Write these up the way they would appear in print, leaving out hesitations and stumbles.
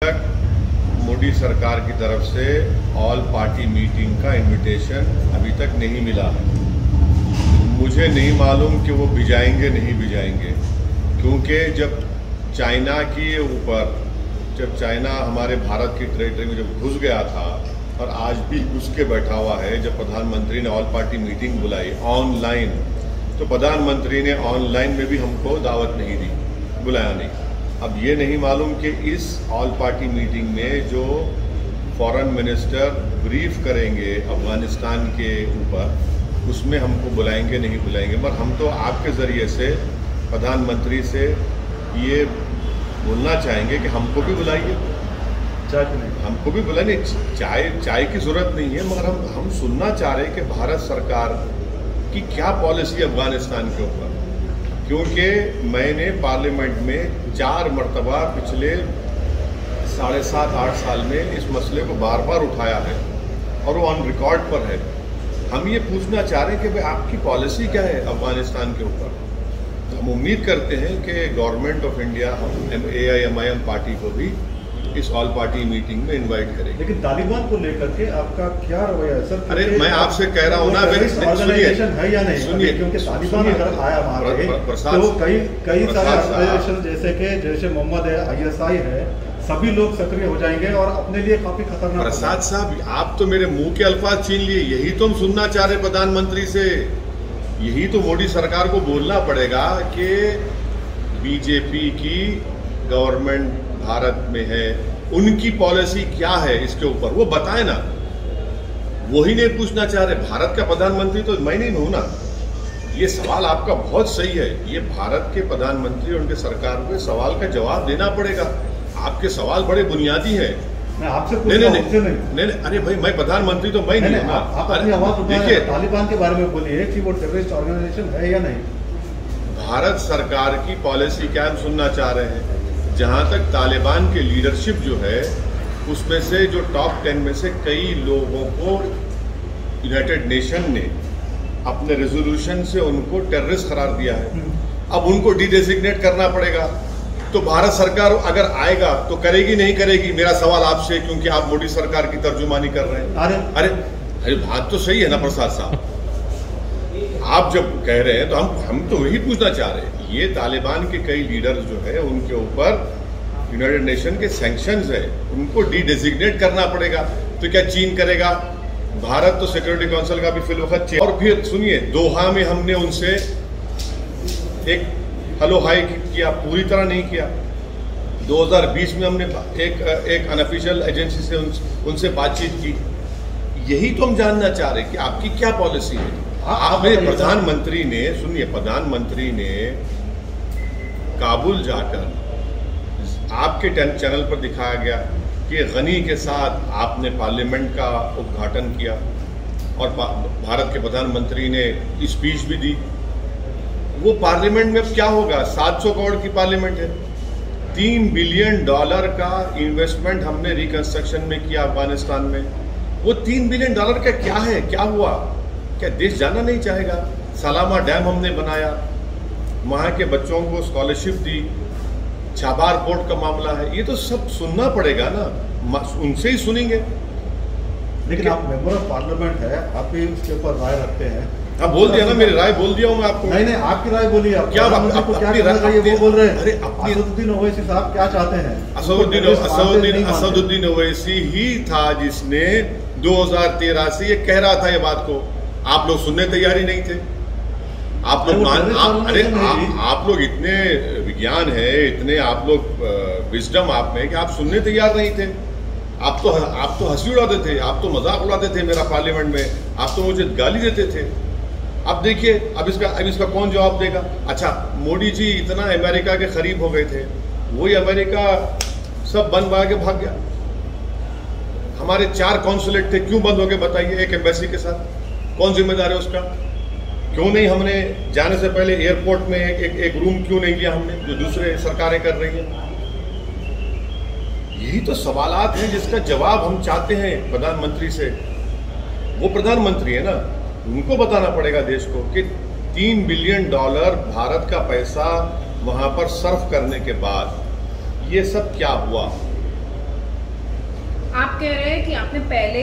तक मोदी सरकार की तरफ से ऑल पार्टी मीटिंग का इनविटेशन अभी तक नहीं मिला है। मुझे नहीं मालूम कि वो भिजाएंगे नहीं भिजाएंगे, क्योंकि जब चाइना के ऊपर जब चाइना हमारे भारत की टेरिटरी में जब घुस गया था और आज भी घुस के बैठा हुआ है, जब प्रधानमंत्री ने ऑल पार्टी मीटिंग बुलाई ऑनलाइन, तो प्रधानमंत्री ने ऑनलाइन में भी हमको दावत नहीं दी, बुलाया नहीं। अब ये नहीं मालूम कि इस ऑल पार्टी मीटिंग में जो फॉरेन मिनिस्टर ब्रीफ करेंगे अफगानिस्तान के ऊपर, उसमें हमको बुलाएंगे नहीं बुलाएंगे। मगर हम तो आपके ज़रिए से प्रधानमंत्री से ये बोलना चाहेंगे कि हमको भी बुलाइए। हमको भी बुलाइए, चाय की ज़रूरत नहीं है, मगर हम सुनना चाह रहे हैं कि भारत सरकार की क्या पॉलिसी अफगानिस्तान के ऊपर। क्योंकि मैंने पार्लियामेंट में 4 मरतबा पिछले 7.5-8 साल में इस मसले को बार बार उठाया है और वो ऑन रिकॉर्ड पर है। हम ये पूछना चाह रहे हैं कि भाई आपकी पॉलिसी क्या है अफगानिस्तान के ऊपर। तो हम उम्मीद करते हैं कि गवर्नमेंट ऑफ इंडिया हम AIMIM पार्टी को भी इस ऑल पार्टी मीटिंग में इनवाइट करेंगे। लेकिन तालिबान को लेकर के आपका क्या रवैया है सर? अरे मैं आपसे कह रहा हूँ ना, ऑर्गेनाइजेशन है या नहीं? सुनिए, क्योंकि तालिबान अगर आया वहाँ पे तो कई सारे ऑर्गेनाइजेशन जैसे कि जैसे मोहम्मद है, ISI है, सभी लोग सक्रिय हो जाएंगे और अपने लिए काफी खतरनाक। प्रसाद साहब, आप तो मेरे मुंह के अल्फाज छीन लिए। यही तो हम सुनना चाह रहे प्रधानमंत्री से। यही तो मोदी सरकार को बोलना पड़ेगा कि बीजेपी की गवर्नमेंट भारत में है, उनकी पॉलिसी क्या है इसके ऊपर, वो बताए ना। वही नहीं पूछना चाह रहे। भारत का प्रधानमंत्री तो मैं नहीं हूं ना। ये सवाल आपका बहुत सही है। ये भारत के प्रधानमंत्री और उनके सरकार को सवाल का जवाब देना पड़ेगा। आपके सवाल बड़े बुनियादी है। मैं आपसे नहीं, अरे भाई मैं प्रधानमंत्री तो मैं नहीं हूं ना। आप अपनी आवाज उठाइए, तालिबान के बारे में बोलिए कि वो टेररिस्ट ऑर्गेनाइजेशन है या नहीं। भारत सरकार की पॉलिसी क्या हम सुनना चाह रहे हैं। जहां तक तालिबान के लीडरशिप जो है, उसमें से जो टॉप 10 में से कई लोगों को यूनाइटेड नेशन ने अपने रेजोल्यूशन से उनको टेररिस्ट करार दिया है। अब उनको डिडेजिग्नेट करना पड़ेगा। तो भारत सरकार अगर आएगा तो करेगी नहीं करेगी, मेरा सवाल आपसे, क्योंकि आप मोदी सरकार की तर्जुमानी कर रहे हैं। अरे बात तो सही है ना प्रसाद साहब। आप जब कह रहे हैं तो हम तो वही पूछना चाह रहे हैं। ये तालिबान के कई लीडर्स जो है, उनके ऊपर यूनाइटेड नेशन के सैंक्शंस है, उनको डिडेजिग्नेट करना पड़ेगा। तो क्या चीन करेगा? भारत तो सिक्योरिटी काउंसिल का भी फिलवक्त। और फिर सुनिए, दोहा में हमने उनसे एक हेलो हाई किया, पूरी तरह नहीं किया। 2020 में हमने एक अनऑफिशियल एजेंसी से उनसे बातचीत की। यही तो हम जानना चाह रहे हैं कि आपकी क्या पॉलिसी है। आपने प्रधानमंत्री ने, सुनिए, प्रधानमंत्री ने काबुल जाकर आपके चैनल पर दिखाया गया कि गनी के साथ आपने पार्लियामेंट का उद्घाटन किया और भारत के प्रधानमंत्री ने स्पीच भी दी। वो पार्लियामेंट में अब क्या होगा? 700 करोड़ की पार्लियामेंट है। $3 बिलियन का इन्वेस्टमेंट हमने रिकंस्ट्रक्शन में किया अफगानिस्तान में। वो $3 बिलियन का क्या है? क्या हुआ? क्या देश जाना नहीं चाहेगा? सलामा डैम हमने बनाया, वहाँ के बच्चों को स्कॉलरशिप दी, छाबार पोर्ट का मामला है। ये तो सब सुनना पड़ेगा ना, उनसे ही सुनेंगे। लेकिन आप मेंबर ऑफ पार्लियामेंट है, आप भी उसके ऊपर राय रखते हैं। अब बोल दिया ना, मेरी राय बोल दिया हूँ मैं आपको। नहीं, आपकी राय बोलिए। आप क्या वो बोल रहे हैं। अरे असदुद्दीन ओवैसी साहब क्या चाहते हैं? असदुद्दीन ओवैसी ही था जिसने 2013 से ये कह रहा था ये बात को। आप लोग सुनने तैयार ही नहीं थे। आप लोग इतने विज्ञान है, इतने आप लोग विजडम आप में कि आप सुनने तैयार नहीं थे। आप तो हंसी उड़ाते थे, आप तो मजाक उड़ाते थे मेरा पार्लियामेंट में, आप तो मुझे गाली देते थे। अब देखिए, अब इसका कौन जवाब देगा? अच्छा, मोदी जी इतना अमेरिका के करीब हो गए थे, वही अमेरिका सब बंद बना के भाग गया। हमारे 4 कॉन्सुलेट थे, क्यों बंद हो गए बताइए? एक एम्बेसी के साथ कौन जिम्मेदार है उसका? क्यों नहीं हमने जाने से पहले एयरपोर्ट में एक रूम क्यों नहीं लिया हमने, जो दूसरे सरकारें कर रही हैं? यही तो सवालात हैं जिसका जवाब हम चाहते हैं प्रधानमंत्री से। वो प्रधानमंत्री है ना, उनको बताना पड़ेगा देश को कि $3 बिलियन भारत का पैसा वहां पर सर्व करने के बाद ये सब क्या हुआ। आप कह रहे हैं कि आपने पहले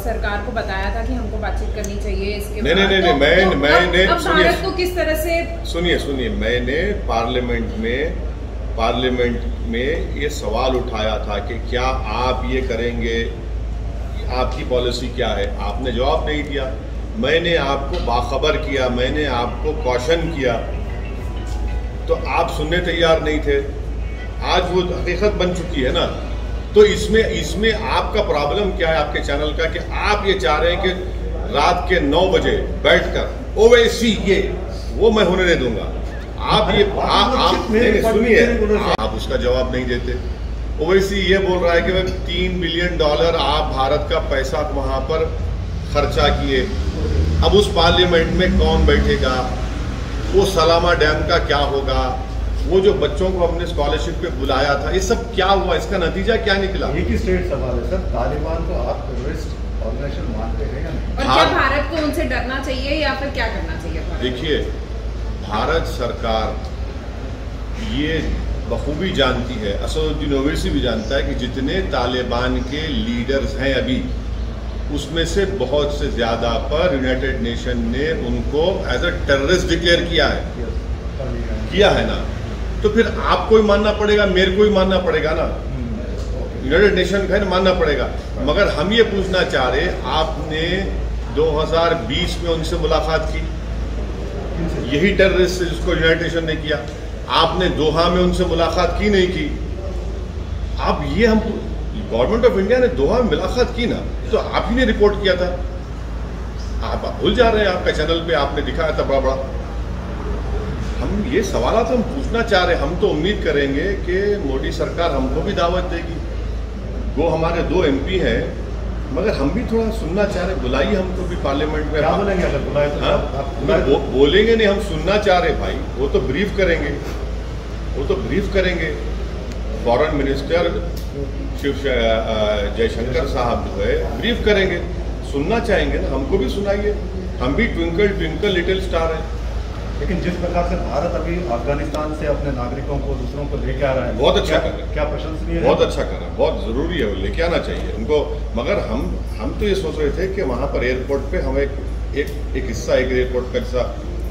सरकार को बताया था कि हमको बातचीत करनी चाहिए इसके नहीं, मैंने भारत को किस तरह से सुनिए मैंने पार्लियामेंट में ये सवाल उठाया था कि क्या आप ये करेंगे, आपकी पॉलिसी क्या है। आपने जवाब नहीं दिया। मैंने आपको बाखबर किया, मैंने आपको कॉशन किया, तो आप सुनने तैयार नहीं थे। आज वो हकीकत बन चुकी है ना। तो इसमें आपका प्रॉब्लम क्या है आपके चैनल का, कि आप ये चाह रहे हैं कि रात के 9 बजे बैठकर ओवैसी ये वो मैं होने नहीं दूंगा। आप ये सुनिए, आप उसका जवाब नहीं देते। ओवैसी ये बोल रहा है कि भाई $3 बिलियन आप भारत का पैसा वहां पर खर्चा किए। अब उस पार्लियामेंट में कौन बैठेगा, वो सलामा डैम का क्या होगा, वो जो बच्चों को अपने स्कॉलरशिप पे बुलाया था, ये सब क्या हुआ, इसका नतीजा क्या निकला। एक ही स्टेट सवाल है सर, तालिबान को आप टेररिस्ट ऑर्गेनाइजेशन मानते हैं या नहीं? और क्या भारत को उनसे डरना चाहिए या फिर क्या करना चाहिए? देखिए, भारत सरकार ये बखूबी जानती है, असदुद्दीन ओवैसी भी जानता है कि जितने तालिबान के लीडर्स हैं अभी, उसमें से बहुत से ज़्यादा पर यूनाइटेड नेशन ने उनको एज अ टेररिस्ट डिक्लेयर किया है ना। तो फिर आपको ही मानना पड़ेगा, मेरे को ही मानना पड़ेगा ना, यूनाइटेड नेशन का मानना पड़ेगा। मगर हम ये पूछना चाह रहे, आपने 2020 में उनसे मुलाकात की, यही टेररिस्ट से जिसको यूनाइटेड नेशन ने किया। आपने दोहा में उनसे मुलाकात की नहीं की। अब ये हम गवर्नमेंट ऑफ इंडिया ने दोहा में मुलाकात की ना, तो आप ही ने रिपोर्ट किया था। आप भूल जा रहे हैं, आपका चैनल पे आपने दिखाया था बड़ा। हम ये सवाल हम पूछना चाह रहे हैं। हम तो उम्मीद करेंगे कि मोदी सरकार हमको भी दावत देगी। वो हमारे 2 MP हैं, मगर हम भी थोड़ा सुनना चाह रहे। बुलाइए हमको भी पार्लियामेंट में। क्या बोलेंगे अगर बुलाए तो? हाँ, बोलेंगे नहीं, हम सुनना चाह रहे भाई। वो तो ब्रीफ करेंगे, फॉरेन मिनिस्टर जयशंकर साहब जो है ब्रीफ करेंगे। सुनना चाहेंगे ना, हमको भी सुनाइए। हम भी ट्विंकल लिटिल स्टार हैं। लेकिन जिस प्रकार से भारत अभी अफगानिस्तान से अपने नागरिकों को, दूसरों को लेके आ रहा है, बहुत अच्छा कर रहा है। क्या प्रशंसनीय है? बहुत अच्छा कर रहा है, बहुत जरूरी है, वो लेके आना चाहिए उनको। मगर हम तो ये सोच रहे थे कि वहाँ पर एयरपोर्ट पे हम एक हिस्सा, एक एयरपोर्ट का हिस्सा,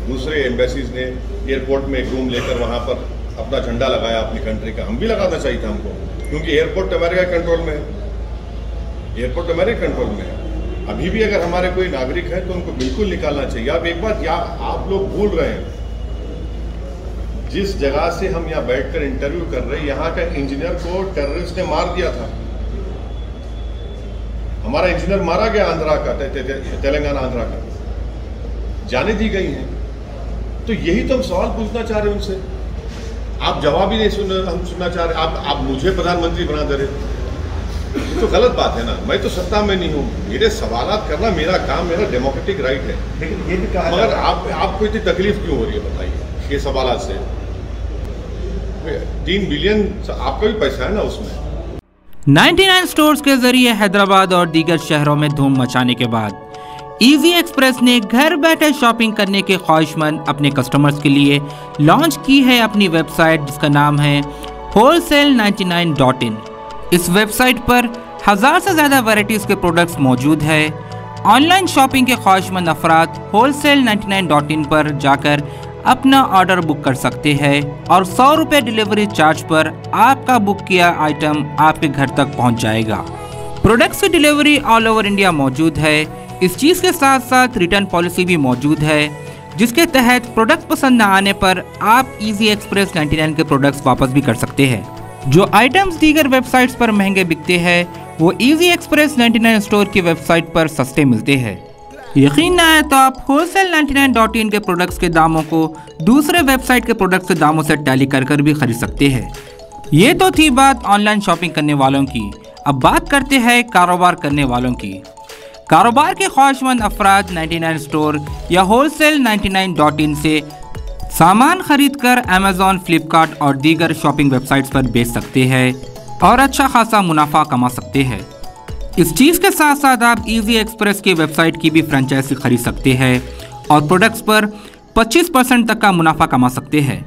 दूसरे एम्बेसीज ने एयरपोर्ट में एक रूम लेकर वहाँ पर अपना झंडा लगाया अपनी कंट्री का। हम भी लगाना चाहिए था हमको, क्योंकि एयरपोर्ट अमेरिका कंट्रोल में है। एयरपोर्ट अमेरिका कंट्रोल में है। अभी भी अगर हमारे कोई नागरिक है तो उनको बिल्कुल निकालना चाहिए। अब एक बात आप लोग भूल रहे हैं, जिस जगह से हम यहाँ बैठकर इंटरव्यू कर रहे हैं, यहाँ का इंजीनियर को टेररिस्ट ने मार दिया था। हमारा इंजीनियर मारा गया, आंध्रा का, तेलंगाना आंध्रा का, जाने दी गई है। तो यही तो हम सवाल पूछना चाह रहे हैं उनसे। आप जवाब ही नहीं सुन रहे, हम सुनना चाह रहे। आप मुझे प्रधानमंत्री बना दे रहे, तो गलत बात है ना। मैं तो सत्ता में नहीं हूँ, मेरे सवालात करना मेरा काम, मेरा डेमोक्रेटिक राइट है। लेकिन ये भी कहा, मगर आपको इतनी तकलीफ क्यों हो रही है बताइए ये सवालात से? 3 बिलियन आपका भी पैसा है ना उसमें। 99 स्टोर्स के जरिए हैदराबाद और दीगर शहरों में धूम मचाने के बाद इजी एक्सप्रेस ने घर बैठे शॉपिंग करने के ख्वाहिशमंद अपने कस्टमर्स के लिए लॉन्च की है अपनी वेबसाइट, जिसका नाम है wholesale99.in। इस वेबसाइट पर 1000 से ज़्यादा वैरायटीज़ के प्रोडक्ट्स मौजूद है। ऑनलाइन शॉपिंग के ख्वाहिशमंद अफराद wholesale99.in पर जाकर अपना ऑर्डर बुक कर सकते हैं और 100 रुपये डिलीवरी चार्ज पर आपका बुक किया आइटम आपके घर तक पहुंच जाएगा। प्रोडक्ट्स की डिलीवरी ऑल ओवर इंडिया मौजूद है। इस चीज़ के साथ साथ रिटर्न पॉलिसी भी मौजूद है, जिसके तहत प्रोडक्ट पसंद न आने पर आप इजी एक्सप्रेस 99 के प्रोडक्ट्स वापस भी कर सकते हैं। जो आइटम्स दीगर वेबसाइट्स पर महंगे बिकते हैं, वो इजी एक्सप्रेस 99 स्टोर की वेबसाइट पर सस्ते मिलते हैं। यकीन ना आए तो आप wholesale99.in के प्रोडक्ट्स के दामों को दूसरे वेबसाइट के प्रोडक्ट्स के दामों से टैली कर भी खरीद सकते हैं। ये तो थी बात ऑनलाइन शॉपिंग करने वालों की। अब बात करते हैं कारोबार करने वालों की। कारोबार के ख्वाहिशमंद अफराद 99 स्टोर या wholesale99.in से सामान खरीदकर अमेज़ॉन, फ्लिपकार्ट और दीगर शॉपिंग वेबसाइट्स पर बेच सकते हैं और अच्छा खासा मुनाफा कमा सकते हैं। इस चीज़ के साथ साथ आप इजी एक्सप्रेस की वेबसाइट की भी फ्रेंचाइजी खरीद सकते हैं और प्रोडक्ट्स पर 25% तक का मुनाफा कमा सकते हैं।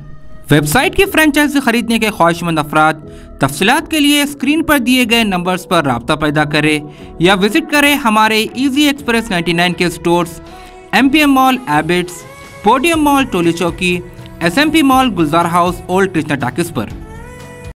वेबसाइट की फ्रेंचाइजी खरीदने के ख्वाहिशमंद अफराद तफसीलात के लिए स्क्रीन पर दिए गए नंबर्स पर राब्ता पैदा करें या विजिट करें हमारे इजी एक्सप्रेस 99 के स्टोर्स MPM मॉल एबिट्स, podium mall Toli Chowki, SMP mall Gulzar house, old Krishna talkies पर।